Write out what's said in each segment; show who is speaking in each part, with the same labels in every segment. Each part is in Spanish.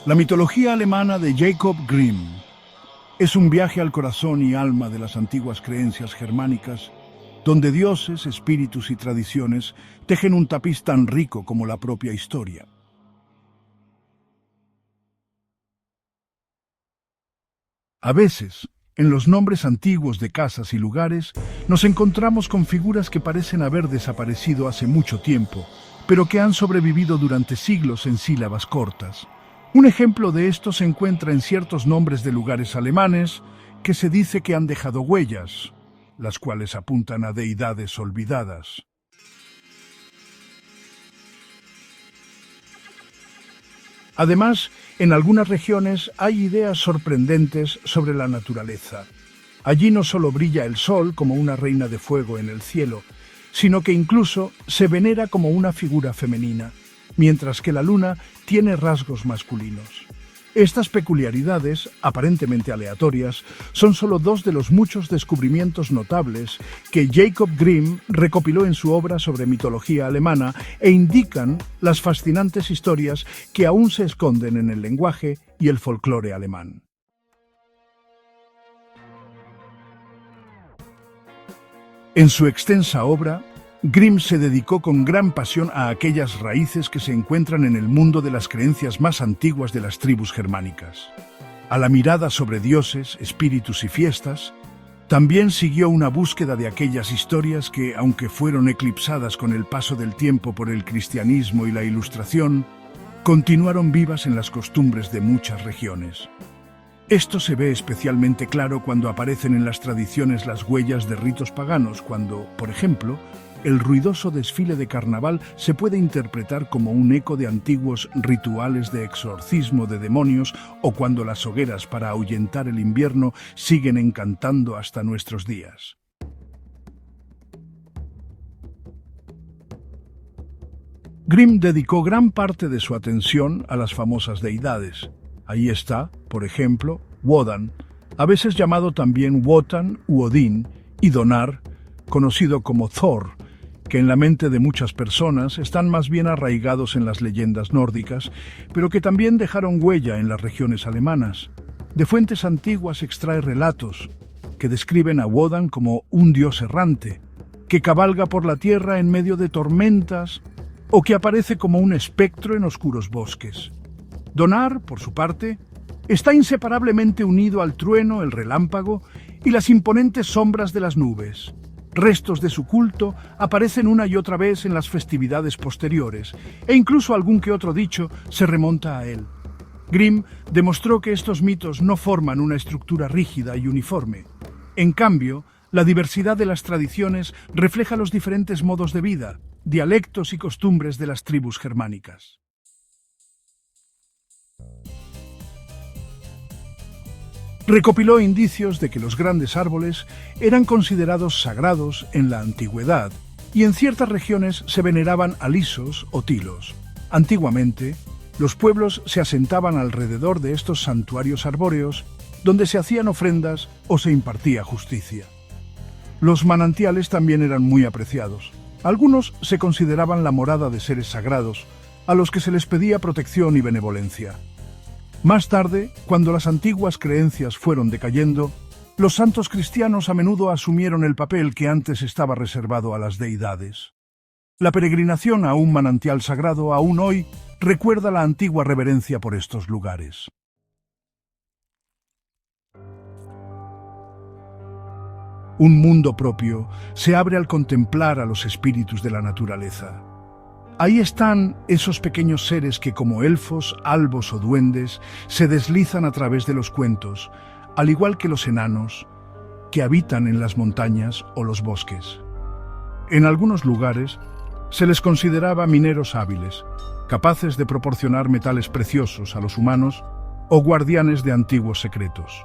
Speaker 1: La mitología alemana de Jacob Grimm es un viaje al corazón y alma de las antiguas creencias germánicas, donde dioses, espíritus y tradiciones tejen un tapiz tan rico como la propia historia. A veces, en los nombres antiguos de casas y lugares, nos encontramos con figuras que parecen haber desaparecido hace mucho tiempo, pero que han sobrevivido durante siglos en sílabas cortas. Un ejemplo de esto se encuentra en ciertos nombres de lugares alemanes que se dice que han dejado huellas, las cuales apuntan a deidades olvidadas. Además, en algunas regiones hay ideas sorprendentes sobre la naturaleza. Allí no solo brilla el sol como una reina de fuego en el cielo, sino que incluso se venera como una figura femenina, mientras que la luna tiene rasgos masculinos. Estas peculiaridades, aparentemente aleatorias, son solo dos de los muchos descubrimientos notables que Jacob Grimm recopiló en su obra sobre mitología alemana e indican las fascinantes historias que aún se esconden en el lenguaje y el folclore alemán. En su extensa obra, Grimm se dedicó con gran pasión a aquellas raíces que se encuentran en el mundo de las creencias más antiguas de las tribus germánicas. A la mirada sobre dioses, espíritus y fiestas, también siguió una búsqueda de aquellas historias que, aunque fueron eclipsadas con el paso del tiempo por el cristianismo y la Ilustración, continuaron vivas en las costumbres de muchas regiones. Esto se ve especialmente claro cuando aparecen en las tradiciones las huellas de ritos paganos, cuando, por ejemplo, el ruidoso desfile de carnaval se puede interpretar como un eco de antiguos rituales de exorcismo de demonios o cuando las hogueras para ahuyentar el invierno siguen encantando hasta nuestros días. Grimm dedicó gran parte de su atención a las famosas deidades. Ahí está, por ejemplo, Wodan, a veces llamado también Wotan u Odín, y Donar, conocido como Thor, que en la mente de muchas personas están más bien arraigados en las leyendas nórdicas, pero que también dejaron huella en las regiones alemanas. De fuentes antiguas extrae relatos que describen a Wodan como un dios errante, que cabalga por la tierra en medio de tormentas o que aparece como un espectro en oscuros bosques. Donar, por su parte, está inseparablemente unido al trueno, el relámpago y las imponentes sombras de las nubes. Restos de su culto aparecen una y otra vez en las festividades posteriores, e incluso algún que otro dicho se remonta a él. Grimm demostró que estos mitos no forman una estructura rígida y uniforme. En cambio, la diversidad de las tradiciones refleja los diferentes modos de vida, dialectos y costumbres de las tribus germánicas. Recopiló indicios de que los grandes árboles eran considerados sagrados en la antigüedad y en ciertas regiones se veneraban alisos o tilos. Antiguamente, los pueblos se asentaban alrededor de estos santuarios arbóreos donde se hacían ofrendas o se impartía justicia. Los manantiales también eran muy apreciados. Algunos se consideraban la morada de seres sagrados, a los que se les pedía protección y benevolencia. Más tarde, cuando las antiguas creencias fueron decayendo, los santos cristianos a menudo asumieron el papel que antes estaba reservado a las deidades. La peregrinación a un manantial sagrado aún hoy recuerda la antigua reverencia por estos lugares. Un mundo propio se abre al contemplar a los espíritus de la naturaleza. Ahí están esos pequeños seres que, como elfos, albos o duendes, se deslizan a través de los cuentos, al igual que los enanos, que habitan en las montañas o los bosques. En algunos lugares se les consideraba mineros hábiles, capaces de proporcionar metales preciosos a los humanos o guardianes de antiguos secretos.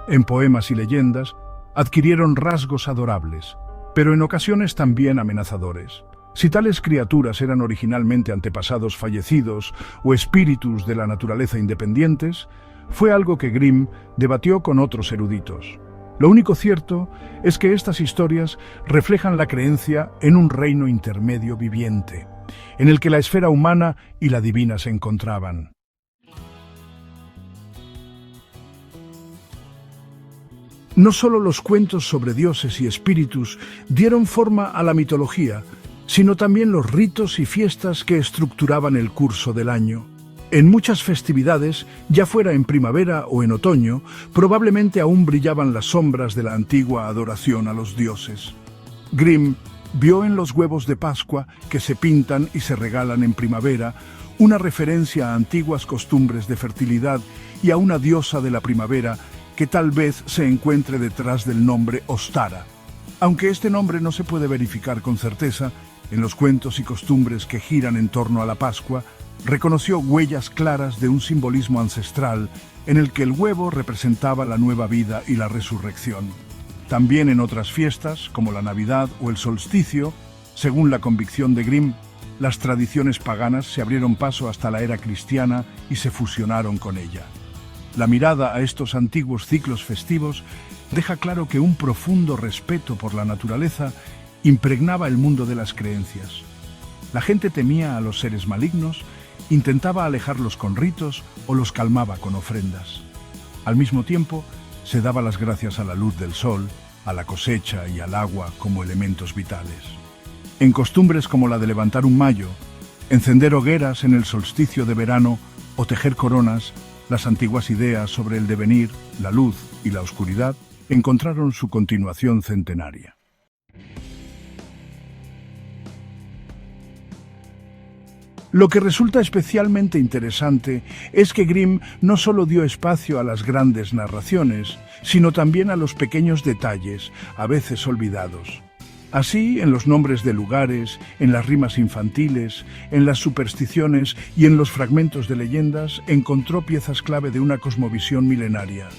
Speaker 1: En poemas y leyendas adquirieron rasgos adorables, pero en ocasiones también amenazadores. Si tales criaturas eran originalmente antepasados fallecidos o espíritus de la naturaleza independientes, fue algo que Grimm debatió con otros eruditos. Lo único cierto es que estas historias reflejan la creencia en un reino intermedio viviente, en el que la esfera humana y la divina se encontraban. No solo los cuentos sobre dioses y espíritus dieron forma a la mitología, sino también los ritos y fiestas que estructuraban el curso del año. En muchas festividades, ya fuera en primavera o en otoño, probablemente aún brillaban las sombras de la antigua adoración a los dioses. Grimm vio en los huevos de Pascua, que se pintan y se regalan en primavera, una referencia a antiguas costumbres de fertilidad y a una diosa de la primavera que tal vez se encuentre detrás del nombre Ostara. Aunque este nombre no se puede verificar con certeza, en los cuentos y costumbres que giran en torno a la Pascua, reconoció huellas claras de un simbolismo ancestral en el que el huevo representaba la nueva vida y la resurrección. También en otras fiestas, como la Navidad o el solsticio, según la convicción de Grimm, las tradiciones paganas se abrieron paso hasta la era cristiana y se fusionaron con ella. La mirada a estos antiguos ciclos festivos deja claro que un profundo respeto por la naturaleza impregnaba el mundo de las creencias. La gente temía a los seres malignos, intentaba alejarlos con ritos o los calmaba con ofrendas. Al mismo tiempo, se daba las gracias a la luz del sol, a la cosecha y al agua como elementos vitales. En costumbres como la de levantar un mayo, encender hogueras en el solsticio de verano o tejer coronas, las antiguas ideas sobre el devenir, la luz y la oscuridad encontraron su continuación centenaria. Lo que resulta especialmente interesante es que Grimm no solo dio espacio a las grandes narraciones, sino también a los pequeños detalles, a veces olvidados. Así, en los nombres de lugares, en las rimas infantiles, en las supersticiones y en los fragmentos de leyendas, encontró piezas clave de una cosmovisión milenaria.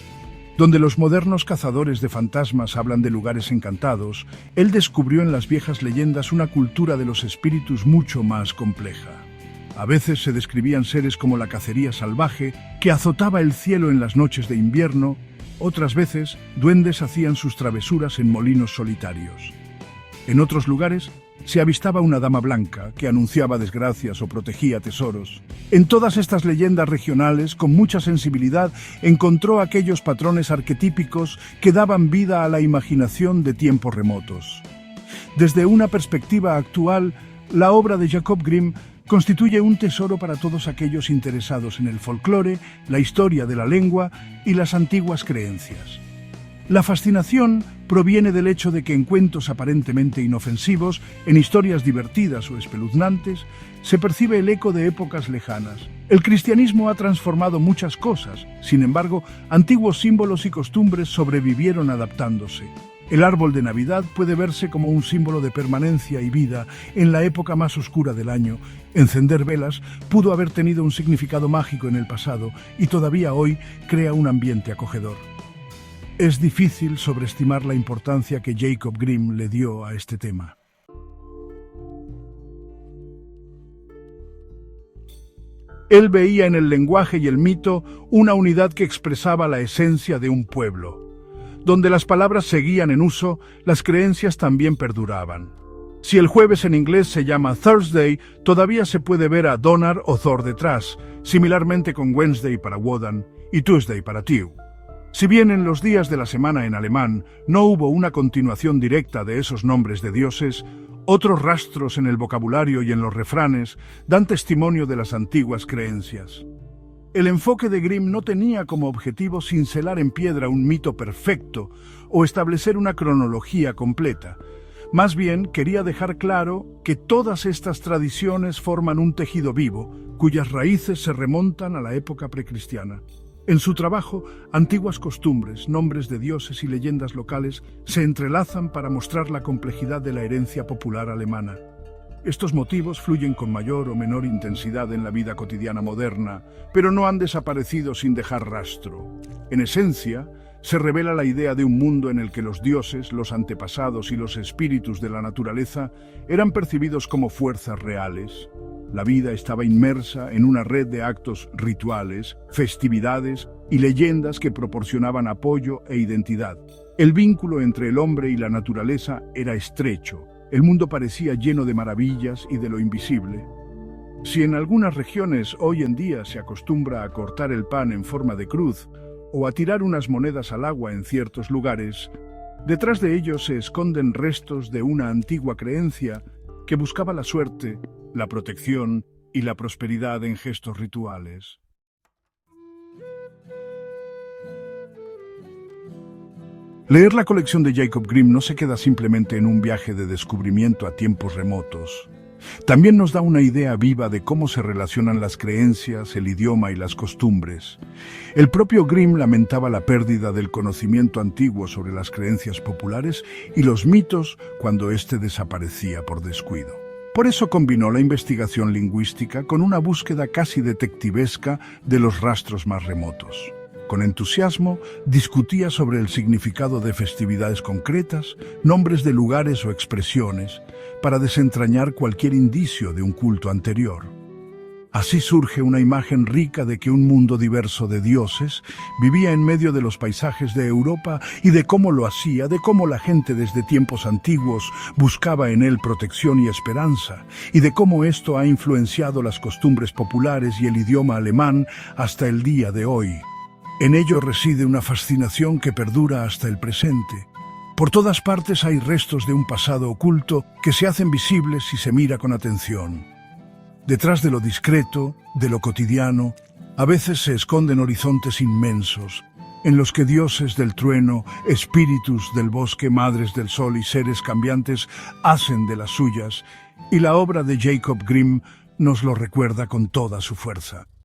Speaker 1: Donde los modernos cazadores de fantasmas hablan de lugares encantados, él descubrió en las viejas leyendas una cultura de los espíritus mucho más compleja. A veces se describían seres como la cacería salvaje, que azotaba el cielo en las noches de invierno, otras veces duendes hacían sus travesuras en molinos solitarios. En otros lugares se avistaba una dama blanca que anunciaba desgracias o protegía tesoros. En todas estas leyendas regionales, con mucha sensibilidad, encontró aquellos patrones arquetípicos que daban vida a la imaginación de tiempos remotos. Desde una perspectiva actual, la obra de Jacob Grimm constituye un tesoro para todos aquellos interesados en el folclore, la historia de la lengua y las antiguas creencias. La fascinación proviene del hecho de que en cuentos aparentemente inofensivos, en historias divertidas o espeluznantes, se percibe el eco de épocas lejanas. El cristianismo ha transformado muchas cosas, sin embargo, antiguos símbolos y costumbres sobrevivieron adaptándose. El árbol de Navidad puede verse como un símbolo de permanencia y vida en la época más oscura del año. Encender velas pudo haber tenido un significado mágico en el pasado y todavía hoy crea un ambiente acogedor. Es difícil sobreestimar la importancia que Jacob Grimm le dio a este tema. Él veía en el lenguaje y el mito una unidad que expresaba la esencia de un pueblo. Donde las palabras seguían en uso, las creencias también perduraban. Si el jueves en inglés se llama Thursday, todavía se puede ver a Donner o Thor detrás, similarmente con Wednesday para Wodan y Tuesday para Tyr. Si bien en los días de la semana en alemán no hubo una continuación directa de esos nombres de dioses, otros rastros en el vocabulario y en los refranes dan testimonio de las antiguas creencias. El enfoque de Grimm no tenía como objetivo cincelar en piedra un mito perfecto o establecer una cronología completa. Más bien quería dejar claro que todas estas tradiciones forman un tejido vivo, cuyas raíces se remontan a la época precristiana. En su trabajo, antiguas costumbres, nombres de dioses y leyendas locales se entrelazan para mostrar la complejidad de la herencia popular alemana. Estos motivos fluyen con mayor o menor intensidad en la vida cotidiana moderna, pero no han desaparecido sin dejar rastro. En esencia, se revela la idea de un mundo en el que los dioses, los antepasados y los espíritus de la naturaleza eran percibidos como fuerzas reales. La vida estaba inmersa en una red de actos rituales, festividades y leyendas que proporcionaban apoyo e identidad. El vínculo entre el hombre y la naturaleza era estrecho. El mundo parecía lleno de maravillas y de lo invisible. Si en algunas regiones hoy en día se acostumbra a cortar el pan en forma de cruz o a tirar unas monedas al agua en ciertos lugares, detrás de ellos se esconden restos de una antigua creencia que buscaba la suerte, la protección y la prosperidad en gestos rituales. Leer la colección de Jacob Grimm no se queda simplemente en un viaje de descubrimiento a tiempos remotos. También nos da una idea viva de cómo se relacionan las creencias, el idioma y las costumbres. El propio Grimm lamentaba la pérdida del conocimiento antiguo sobre las creencias populares y los mitos cuando éste desaparecía por descuido. Por eso combinó la investigación lingüística con una búsqueda casi detectivesca de los rastros más remotos. Con entusiasmo, discutía sobre el significado de festividades concretas, nombres de lugares o expresiones, para desentrañar cualquier indicio de un culto anterior. Así surge una imagen rica de que un mundo diverso de dioses vivía en medio de los paisajes de Europa y de cómo lo hacía, de cómo la gente desde tiempos antiguos buscaba en él protección y esperanza, y de cómo esto ha influenciado las costumbres populares y el idioma alemán hasta el día de hoy. En ello reside una fascinación que perdura hasta el presente. Por todas partes hay restos de un pasado oculto que se hacen visibles si se mira con atención. Detrás de lo discreto, de lo cotidiano, a veces se esconden horizontes inmensos, en los que dioses del trueno, espíritus del bosque, madres del sol y seres cambiantes hacen de las suyas, y la obra de Jacob Grimm nos lo recuerda con toda su fuerza.